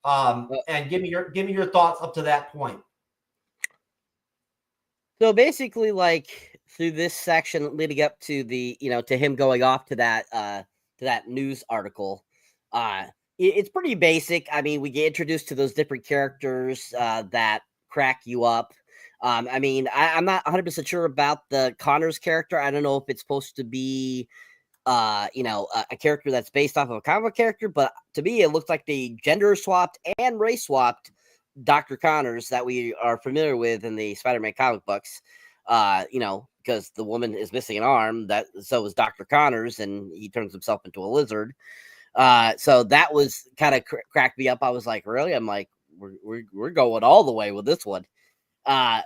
And give me your thoughts up to that point. So basically, like through this section leading up to the, you know, to him going off to that news article, it's pretty basic. I mean, we get introduced to those different characters that crack you up. I mean, I'm not 100% sure about the Connors character. I don't know if it's supposed to be, you know, a character that's based off of a comic book character, but to me, it looks like they gender swapped and race swapped Dr. Connors that we are familiar with in the Spider-Man comic books. You know, because the woman is missing an arm, so is Dr. Connors, and he turns himself into a lizard. So that was kind of cracked me up. I was like, really? I'm like, we're going all the way with this one.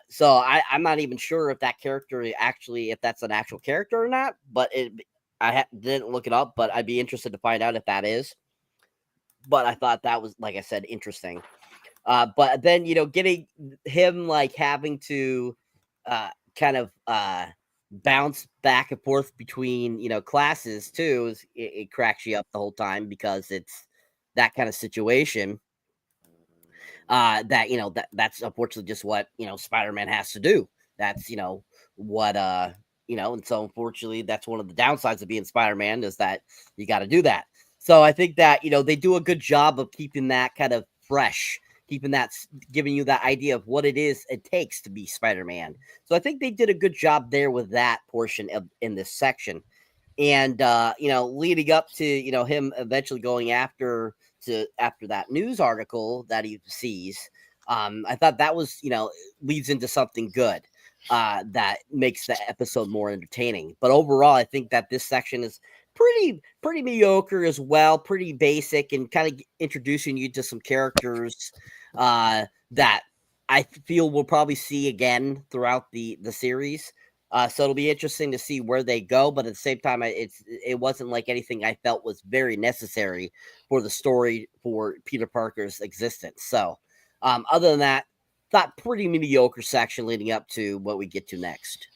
So I'm not even sure if that character actually, if that's an actual character or not, but didn't look it up, but I'd be interested to find out if that is. But I thought that was, like I said, interesting. But then, you know, getting him like having to kind of bounce back and forth between, you know, classes too, it cracks you up the whole time because it's that kind of situation. That that's unfortunately just what Spider-Man has to do. That's what and so unfortunately that's one of the downsides of being Spider-Man is that you got to do that. So I think that they do a good job of keeping that kind of fresh, keeping that, giving you that idea of what it takes to be Spider-Man. So I think they did a good job there with that portion in this section. And leading up to him eventually going after that news article that he sees, I thought that was leads into something good that makes the episode more entertaining. But overall, I think that this section is pretty mediocre as well, pretty basic, and kind of introducing you to some characters that I feel we'll probably see again throughout the series. So it'll be interesting to see where they go, but at the same time, it wasn't like anything I felt was very necessary for the story for Peter Parker's existence. So, other than that, thought pretty mediocre section leading up to what we get to next.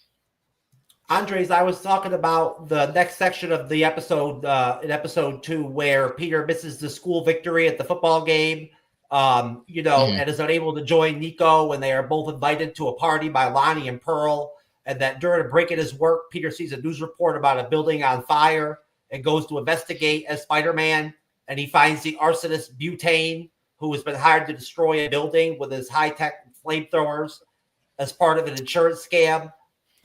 Andres, I was talking about the next section of the episode, in episode 2, where Peter misses the school victory at the football game, and is unable to join Nico when they are both invited to a party by Lonnie and Pearl. And that during a break at his work, Peter sees a news report about a building on fire and goes to investigate as Spider-Man. And he finds the arsonist Butane, who has been hired to destroy a building with his high-tech flamethrowers as part of an insurance scam,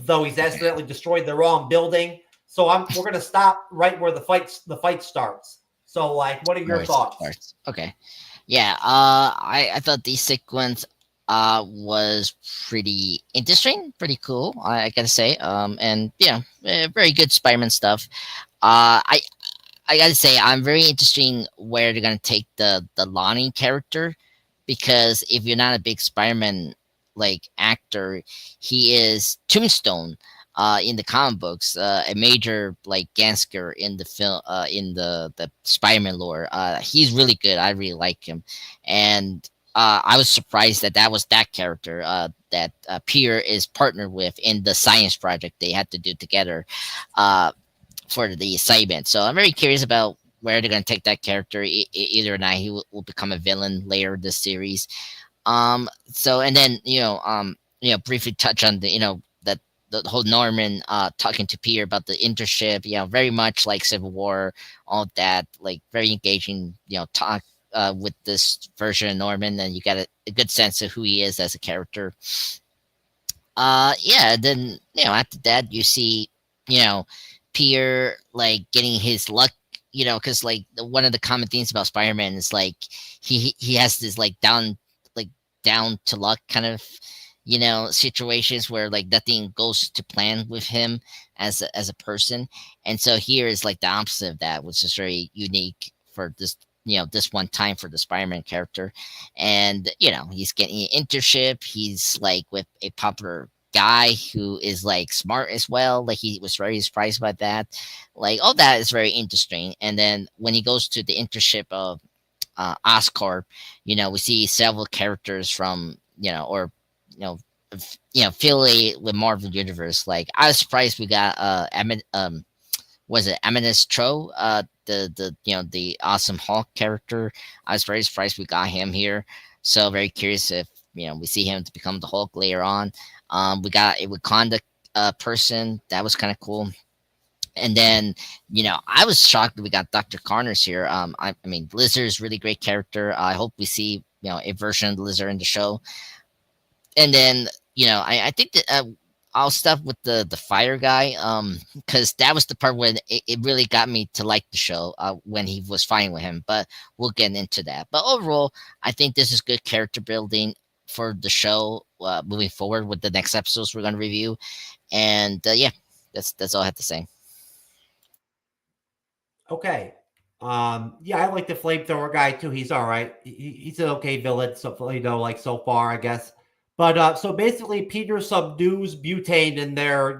though he's accidentally destroyed the wrong building. So we're going to stop right where the fight starts. So, what are your thoughts? Okay. Yeah, I thought the sequence was pretty interesting, pretty cool, I gotta say. And very good Spider-Man stuff. I gotta say, I'm very interesting where they're gonna take the Lonnie character, because if you're not a big Spider-Man actor, he is Tombstone in the comic books, a major gangster in the film, in the Spider-Man lore. He's really good. I really like him, and I was surprised that was that character that Peter is partnered with in the science project they had to do together for the Cyberman. So I'm very curious about where they're going to take that character. Either or not, he will become a villain later this series. So, and then briefly touch on that the whole Norman talking to Peter about the internship. Very much like Civil War, all that, very engaging. Talk. With this version of Norman, and you got a good sense of who he is as a character. Then after that you see Peter getting his luck, because one of the common themes about Spider-Man is he has this down to luck kind of situations where nothing goes to plan with him as a person, and so here is the opposite of that, which is very unique for this one time for the Spider-Man character. And he's getting an internship. He's with a popular guy who is smart as well. He was very surprised by that. All that is very interesting. And then when he goes to the internship of Oscorp, we see several characters from affiliate with Marvel Universe. I was surprised we got was it Aminis Tro, the awesome Hulk character. I was very surprised we got him here. So very curious if we see him to become the Hulk later on. We got a Wakanda person that was kind of cool. And then I was shocked that we got Dr. Connors here. I mean, Lizard's really great character. I hope we see a version of Lizard in the show. And then I think that I'll stop with the fire guy, because that was the part when it really got me to like the show when he was fighting with him. But we'll get into that. But overall, I think this is good character building for the show moving forward with the next episodes we're going to review. And that's all I have to say. Okay. I like the flamethrower guy too. He's all right. He's an okay villain, so so far, I guess. But so basically, Peter subdues Butane in their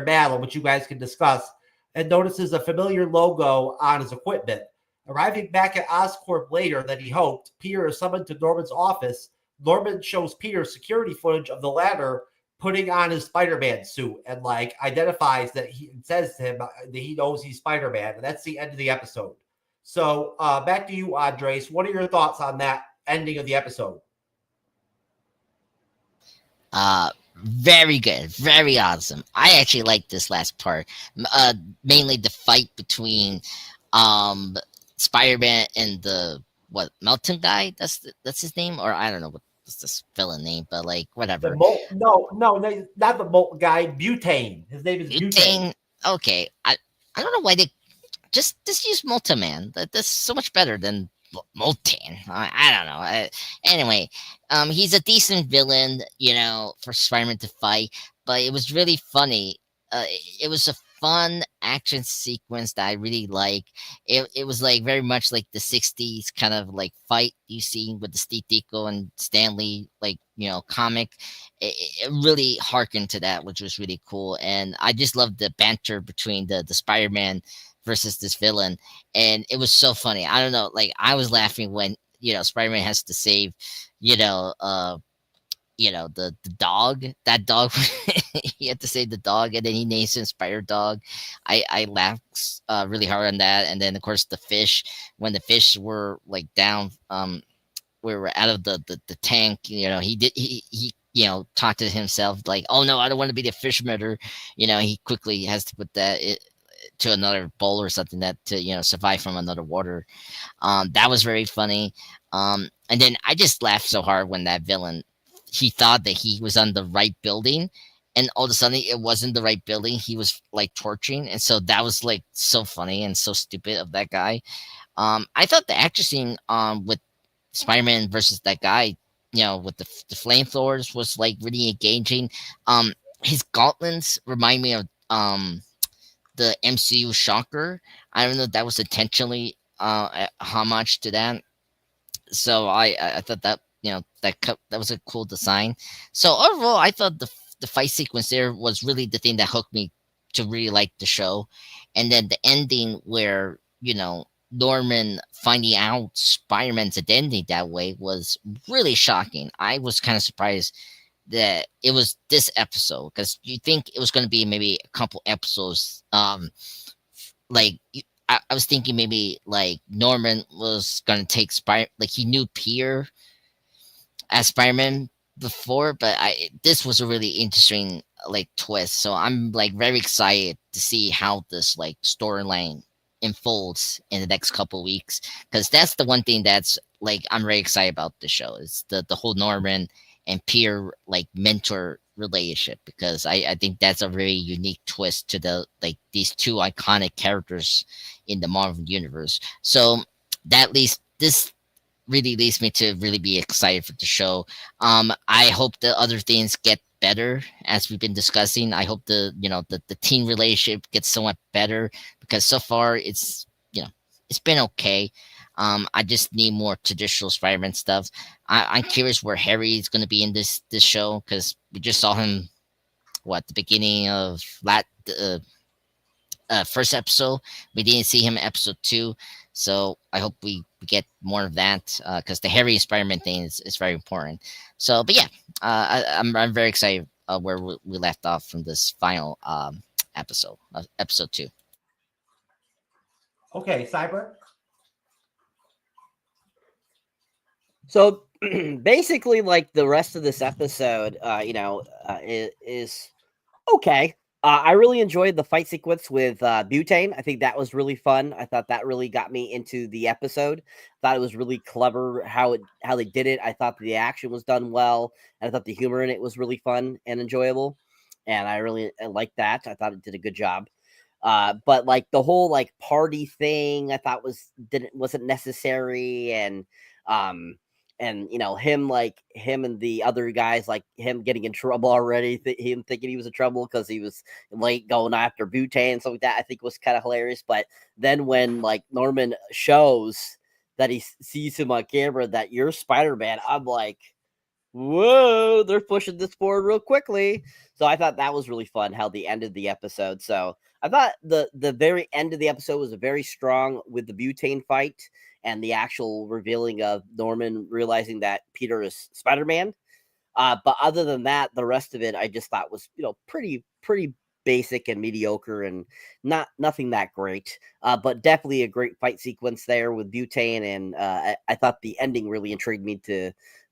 battle, which you guys can discuss, and notices a familiar logo on his equipment. Arriving back at Oscorp later than he hoped, Peter is summoned to Norman's office. Norman shows Peter security footage of the latter putting on his Spider-Man suit and identifies that he says to him that he knows he's Spider-Man, and that's the end of the episode. So back to you, Andres. What are your thoughts on that ending of the episode? Very good, very awesome. I actually like this last part. Mainly the fight between Spider-Man and the Melton guy. That's his name, or I don't know what's this villain name, but like whatever. No, not the Molt guy. Butane. His name is Butane. Okay, I don't know why they just use Multiman. That's so much better than Molten. I don't know. Anyway, he's a decent villain, for Spider-Man to fight. But it was really funny. It was a fun action sequence that I really like. It was like very much like the '60s kind of like fight you see with the Steve Ditko and Stanley, comic. It really harkened to that, which was really cool. And I just loved the banter between the Spider-Man versus this villain, and it was so funny. I don't know, like I was laughing when Spider-Man has to save the dog. That dog, he had to save the dog, and then he names him Spider Dog. I laughed really hard on that. And then of course the fish, when the fish were like down, we were out of the tank. He talked to himself like, oh no, I don't want to be the fish murderer. He quickly has to put that to another bowl or something that to survive from another water. That was very funny. And then I just laughed so hard when that villain, he thought that he was on the right building, and all of a sudden it wasn't the right building. He was like torching, and so that was like so funny and so stupid of that guy. I thought the action scene with Spider-Man versus that guy, with the flamethrowers was like really engaging. His gauntlets remind me of the MCU Shocker. I don't know if that was intentionally a homage to that. So I thought that that was a cool design. So overall, I thought the fight sequence there was really the thing that hooked me to really like the show. And then the ending where Norman finding out Spider-Man's identity that way was really shocking. I was kind of surprised that it was this episode, because you think it was going to be maybe a couple episodes. I was thinking maybe like Norman was going to take like he knew Peter as Spider-Man before, but this was a really interesting like twist. So I'm like very excited to see how this like storyline unfolds in the next couple weeks, because that's the one thing that's like I'm very excited about the show is the whole Norman and peer like mentor relationship, because I think that's a very unique twist to the like these two iconic characters in the Marvel universe. So this really leads me to really be excited for the show. I hope the other things get better as we've been discussing. I hope the teen relationship gets somewhat better, because so far it's been okay. I just need more traditional Spider-Man stuff. I'm curious where Harry is going to be in this show, because we just saw him the beginning of first episode. We didn't see him in episode 2, so I hope we get more of that, because the Harry Spider-Man thing is very important. So, but yeah, I'm very excited where we left off from this final episode 2. Okay, Cyber. So basically, like the rest of this episode, is okay. I really enjoyed the fight sequence with Butane. I think that was really fun. I thought that really got me into the episode. Thought it was really clever how they did it. I thought the action was done well, and I thought the humor in it was really fun and enjoyable. And I really liked that. I thought it did a good job. But like the whole like party thing, I thought wasn't necessary, and him and the other guys, like him getting in trouble already, him thinking he was in trouble because he was late going after Butane and stuff like that, I think was kind of hilarious. But then when like Norman shows that he sees him on camera that you're Spider-Man, I'm like, whoa, they're pushing this forward real quickly. So I thought that was really fun how they ended the episode. So I thought the very end of the episode was very strong with the Butane fight and the actual revealing of Norman realizing that Peter is Spider-Man. But other than that, the rest of it I just thought was pretty basic and mediocre and nothing that great. But definitely a great fight sequence there with Butane, and I thought the ending really intrigued me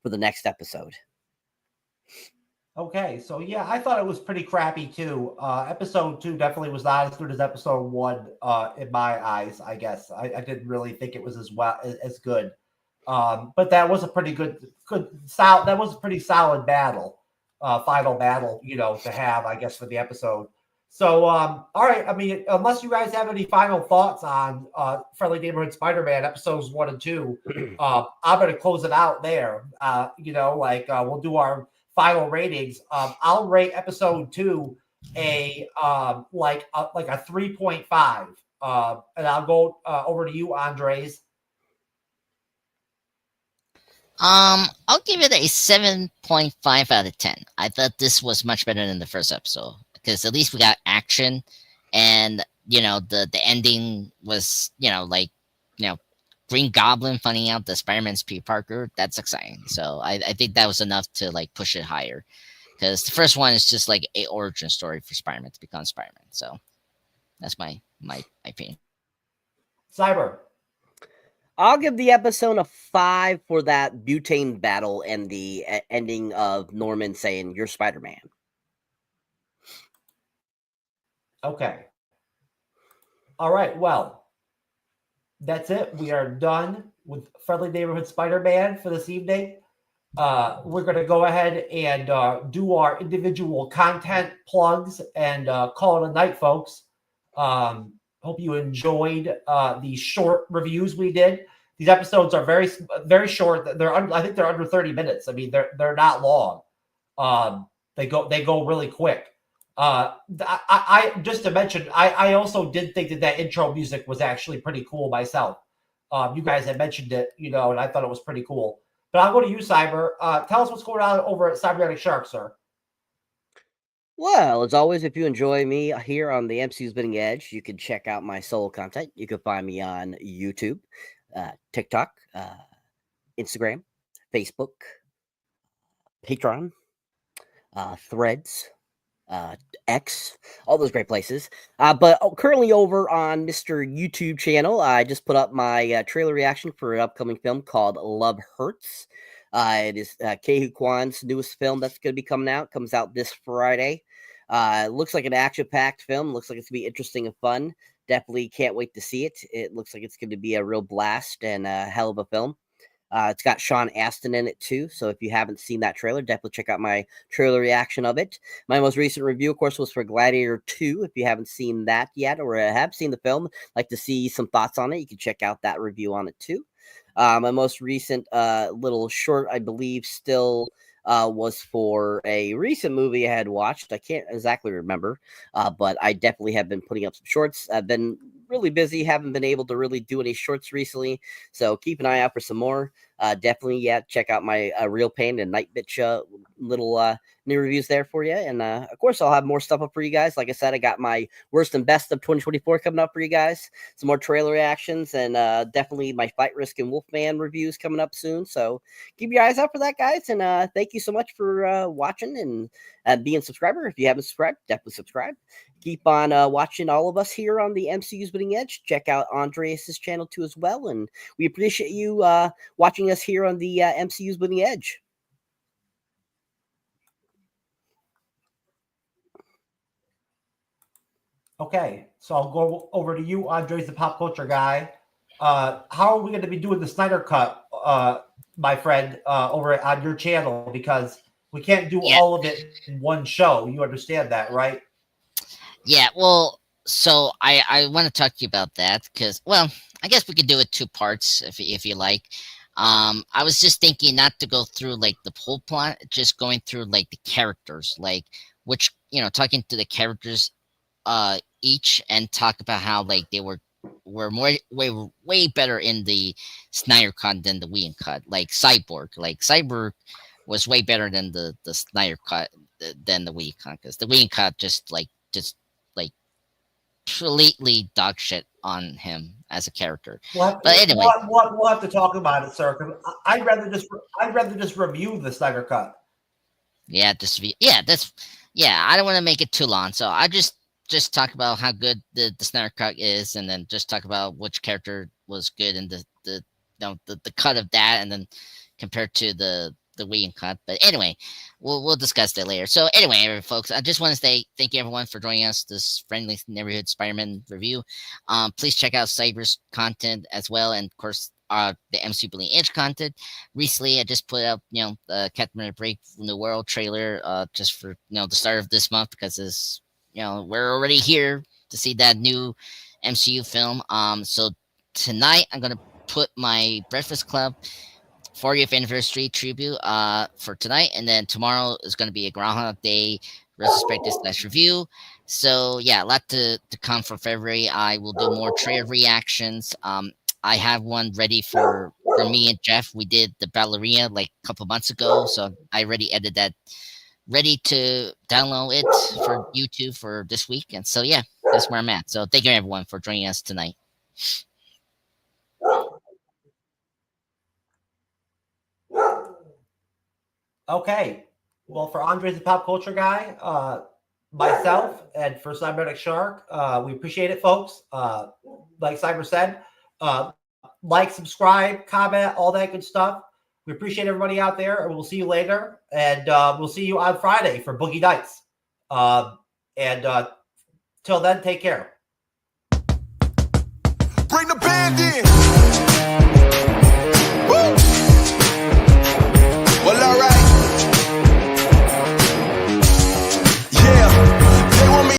for the next episode. Okay, so yeah, I thought it was pretty crappy too. Episode 2 definitely was not as good as episode 1 in my eyes. I guess I didn't really think it was as good. But that was a pretty that was a pretty solid battle, final battle, to have, I guess, for the episode. So, all right. I mean, unless you guys have any final thoughts on Friendly Neighborhood Spider-Man episodes 1 and 2, I'm going to close it out there. We'll do our final ratings. I'll rate episode 2 a 3.5. And I'll go over to you, Andres. I'll give it a 7.5 out of 10. I thought this was much better than the first episode because at least we got action, and the ending was Green Goblin finding out that Spider-Man's Peter Parker. That's exciting. So I think that was enough to push it higher, because the first one is just like a origin story for Spider-Man to become Spider-Man. So that's my opinion. Cyber. I'll give the episode a 5 for that Butane battle and the ending of Norman saying, "You're Spider-Man." Okay. All right. Well, that's it. We are done with Friendly Neighborhood Spider-Man for this evening. We're going to go ahead and do our individual content plugs and call it a night, folks. Hope you enjoyed the short reviews we did. These episodes are very, very short. I think they're under 30 minutes. I mean, they're not long. They go really quick. I just to mention, I also did think that intro music was actually pretty cool myself. You guys had mentioned it, and I thought it was pretty cool. But I'll go to you, Cyber. Tell us what's going on over at Cyberneticshark, sir. Well, as always, if you enjoy me here on the MCU's Bleeding Edge, you can check out my solo content. You can find me on YouTube, TikTok, Instagram, Facebook, Patreon, Threads, X, all those great places. But currently over on Mr. YouTube channel, I just put up my trailer reaction for an upcoming film called Love Hurts. It is Kehu Kwan's newest film that's going to be coming out. Comes out this Friday. It looks like an action-packed film. Looks like it's going to be interesting and fun. Definitely can't wait to see it. It looks like it's going to be a real blast and a hell of a film. It's got Sean Astin in it too, so if you haven't seen that trailer, definitely check out my trailer reaction of it. My most recent review, of course, was for Gladiator 2. If you haven't seen that yet or have seen the film, like to see some thoughts on it, you can check out that review on it too. My most recent little short, I believe, still was for a recent movie I had watched. I can't exactly remember, but I definitely have been putting up some shorts. I've been really busy, haven't been able to really do any shorts recently, so keep an eye out for some more. Definitely, check out my Real Pain and Night Bitch little new reviews there for you. And of course, I'll have more stuff up for you guys. Like I said, I got my worst and best of 2024 coming up for you guys. Some more trailer reactions, and definitely my Fight Risk and Wolfman reviews coming up soon. So keep your eyes out for that, guys. And thank you so much for watching and being a subscriber. If you haven't subscribed, definitely subscribe. Keep on watching all of us here on the MCU's Bleeding Edge. Check out Andreas's channel too as well. And we appreciate you watching us here on the MCU's Bleeding Edge. Okay, so I'll go over to you, Andres, the pop culture guy. How are we going to be doing the Snyder Cut, my friend, over on your channel? Because we can't do all of it in one show. You understand that, right? Yeah, well, so I want to talk to you about that because, well, I guess we could do it 2 parts if you like. I was just thinking not to go through like the whole plot, just going through like the characters, like which, talking to the characters each and talk about how like they were way better in the Snyder Cut than the Whedon Cut. Like Cyborg was way better than the Snyder Cut than the Whedon Cut, because the Whedon Cut just completely dog shit on him as a character. But anyway, we'll have to talk about it, sir. I'd rather just review the Snyder Cut. I don't want to make it too long, so I just just talk about how good the Snyder Cut is, and then just talk about which character was good and the cut of that, and then compared to the Whedon cut. But anyway, we'll discuss that later. So anyway, folks, I just want to say thank you everyone for joining us this friendly neighborhood Spider-Man review. Please check out Cyber's content as well, and of course the MCU Bleeding Edge content. Recently, I just put out the Captain America Break from the World trailer just for the start of this month, because it's we're already here to see that new MCU film. So tonight I'm gonna put my Breakfast Club 40th anniversary tribute for tonight, and then tomorrow is going to be a Groundhog Day retrospective / review. So yeah, a lot to come for February. I will do more trailer reactions. I have one ready for me and Jeff. We did the ballerina like a couple months ago, so I already edited that, ready to download it for YouTube for this week. And so yeah, that's where I'm at. So thank you everyone for joining us tonight. Okay. Well, for Andre's the Pop Culture Guy, myself, and for Cyberneticshark, we appreciate it, folks. Like Cyber said, like, subscribe, comment, all that good stuff. We appreciate everybody out there, and we'll see you later. And we'll see you on Friday for Boogie Nights. And till then, take care. Bring the band in.